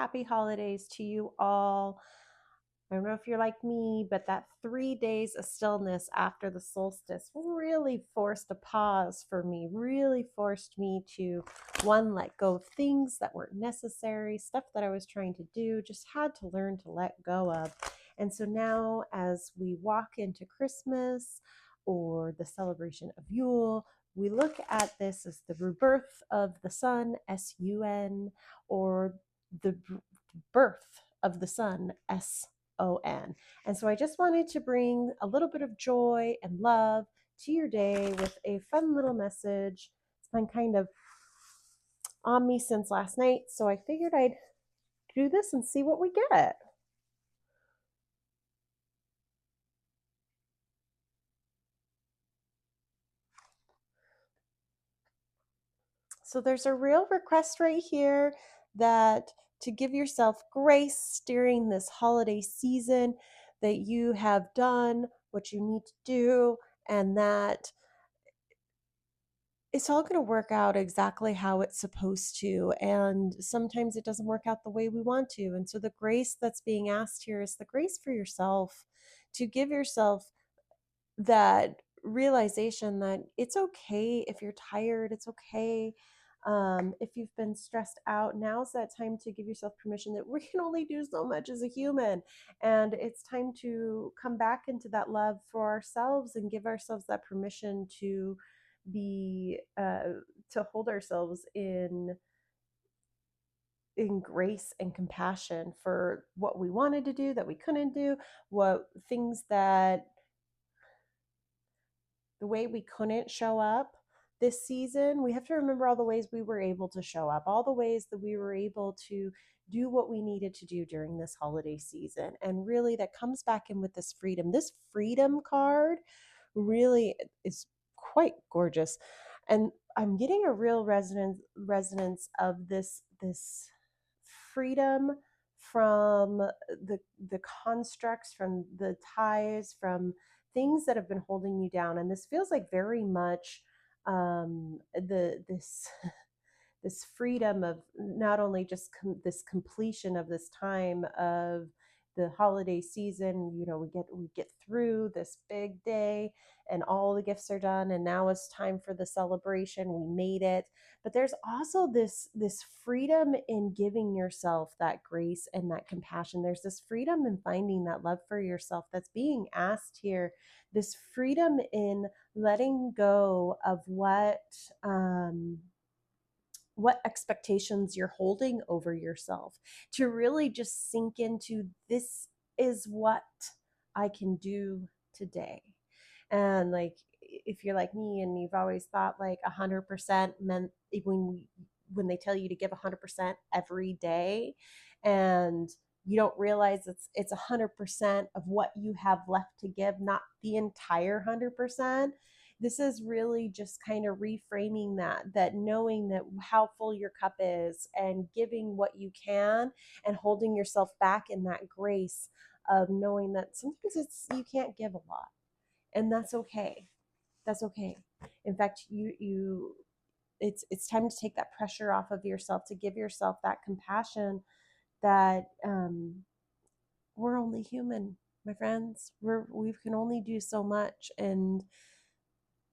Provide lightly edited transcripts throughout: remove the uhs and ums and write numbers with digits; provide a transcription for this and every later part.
happy holidays to you all. I don't know if you're like me, but that 3 days of stillness after the solstice really forced a pause for me, really forced me to, one, let go of things that weren't necessary, stuff that I was trying to do, just had to learn to let go of. And so now, as we walk into Christmas or the celebration of Yule, we look at this as the rebirth of the sun, S-U-N, or the birth of the sun, S-O-N. And so I just wanted to bring a little bit of joy and love to your day with a fun little message. It's been kind of on me since last night, so I figured I'd do this and see what we get. So there's a real request right here that to give yourself grace during this holiday season, that you have done what you need to do, and that it's all going to work out exactly how it's supposed to. And sometimes it doesn't work out the way we want to. And so the grace that's being asked here is the grace for yourself, to give yourself that realization that it's okay if you're tired, it's okay if you've been stressed out. Now's that time to give yourself permission that we can only do so much as a human, and it's time to come back into that love for ourselves and give ourselves that permission to be to hold ourselves in grace and compassion for what we wanted to do that we couldn't do, what things that the way we couldn't show up this season. We have to remember all the ways we were able to show up, all the ways that we were able to do what we needed to do during this holiday season. And really, that comes back in with this freedom. This freedom card really is quite gorgeous. And I'm getting a real resonance of this freedom from the constructs, from the ties, from things that have been holding you down. And this feels like very much the this this freedom of not only just this completion of this time of the holiday season. You know, we get through this big day and all the gifts are done, and now it's time for the celebration. We made it. But there's also this freedom in giving yourself that grace and that compassion. There's this freedom in finding that love for yourself that's being asked here, this freedom in letting go of what expectations you're holding over yourself, to really just sink into, this is what I can do today. And like, if you're like me and you've always thought like 100% meant, when they tell you to give 100% every day, and you don't realize it's 100% of what you have left to give, not the entire 100%. This is really just kind of reframing that knowing that how full your cup is, and giving what you can, and holding yourself back in that grace of knowing that sometimes you can't give a lot, and that's okay. That's okay. In fact, it's time to take that pressure off of yourself, to give yourself that compassion that we're only human, my friends. We can only do so much, and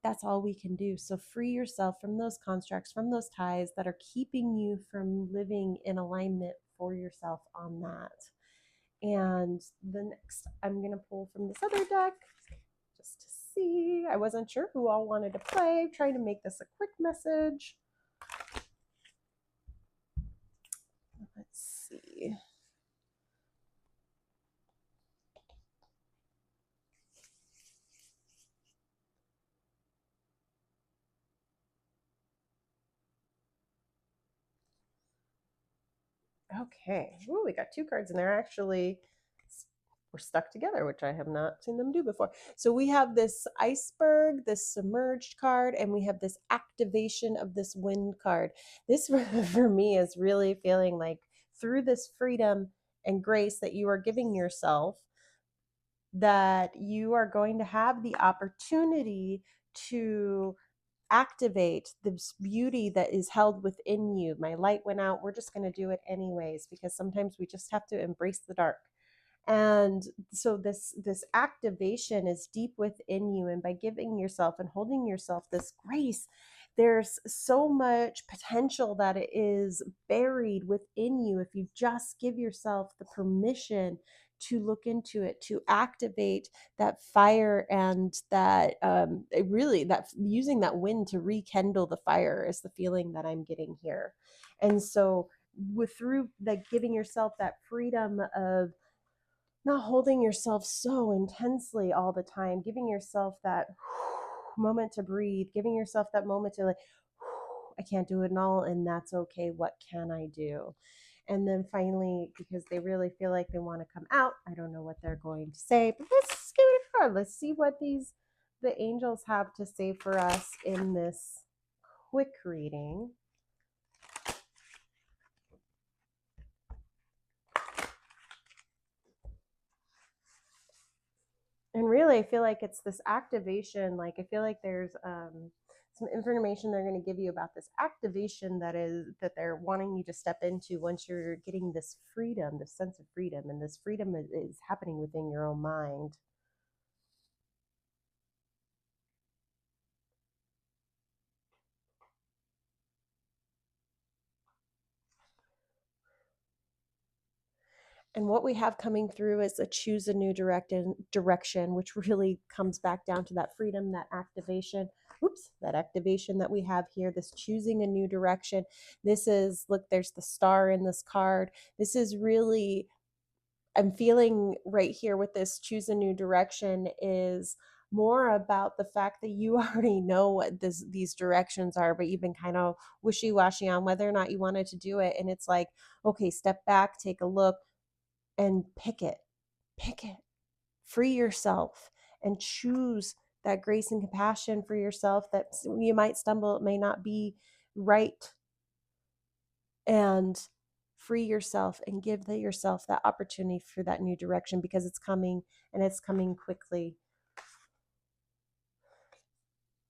that's all we can do. So free yourself from those constructs, from those ties that are keeping you from living in alignment for yourself on that. And the next, I'm going to pull from this other deck just to see. I wasn't sure who all wanted to play. I'm trying to make this a quick message. Let's see. Okay. Ooh, we got two cards, and they're actually were stuck together, which I have not seen them do before. So we have this iceberg, this submerged card, and we have this activation of this wind card. This for me is really feeling like, through this freedom and grace that you are giving yourself, that you are going to have the opportunity to activate this beauty that is held within you. My light went out. We're just going to do it anyways, because sometimes we just have to embrace the dark. And so this activation is deep within you, and by giving yourself and holding yourself this grace, there's so much potential that it is buried within you if you just give yourself the permission to look into it, to activate that fire, and that really, that using that wind to rekindle the fire is the feeling that I'm getting here. And so with through like giving yourself that freedom of not holding yourself so intensely all the time, giving yourself that moment to breathe, giving yourself that moment to like, I can't do it all, and that's okay. What can I do? And then finally, because they really feel like they want to come out, I don't know what they're going to say, but let's give it a try. Let's see what the angels have to say for us in this quick reading. And really, I feel like it's this activation. Like, I feel like there's some information they're going to give you about this activation that they're wanting you to step into once you're getting this freedom, this sense of freedom. And this freedom is happening within your own mind. And what we have coming through is a choose a new direction, which really comes back down to that freedom, that activation. Oops, that activation that we have here, this choosing a new direction. This is, look, there's the star in this card. This is really, I'm feeling right here with this choose a new direction is more about the fact that you already know what these directions are, but you've been kind of wishy-washy on whether or not you wanted to do it. And it's like, okay, step back, take a look, and pick it, free yourself, and choose that grace and compassion for yourself. That you might stumble, it may not be right, and free yourself and give yourself that opportunity for that new direction, because it's coming, and it's coming quickly.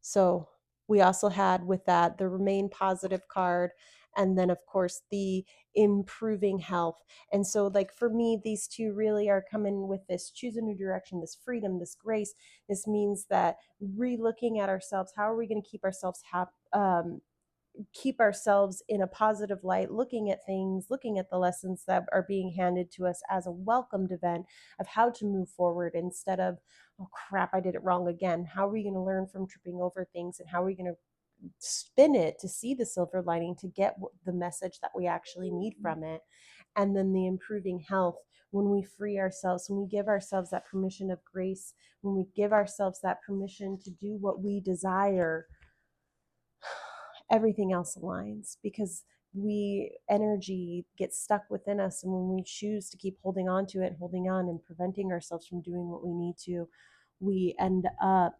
So we also had with that the remain positive card, and then of course the improving health. And so like for me, these two really are coming with this choose a new direction, this freedom, this grace. This means that re-looking at ourselves, how are we going to keep ourselves happy, keep ourselves in a positive light, looking at things, looking at the lessons that are being handed to us as a welcomed event of how to move forward, instead of, oh crap, I did it wrong again. How are we going to learn from tripping over things, and how are we going to spin it to see the silver lining, to get the message that we actually need from it? And then the improving health, when we free ourselves, when we give ourselves that permission of grace, when we give ourselves that permission to do what we desire, everything else aligns, because we energy gets stuck within us, and when we choose to keep holding on to it, holding on, and preventing ourselves from doing what we need to, we end up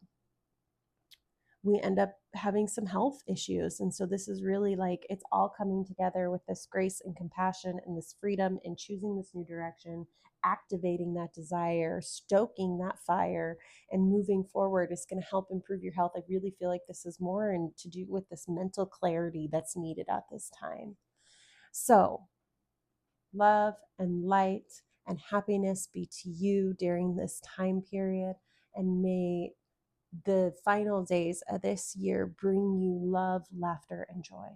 we end up having some health issues. And so this is really like, it's all coming together with this grace and compassion and this freedom and choosing this new direction, activating that desire, stoking that fire, and moving forward is going to help improve your health. I really feel like this is more and to do with this mental clarity that's needed at this time. So love and light and happiness be to you during this time period, and may the final days of this year bring you love, laughter, and joy.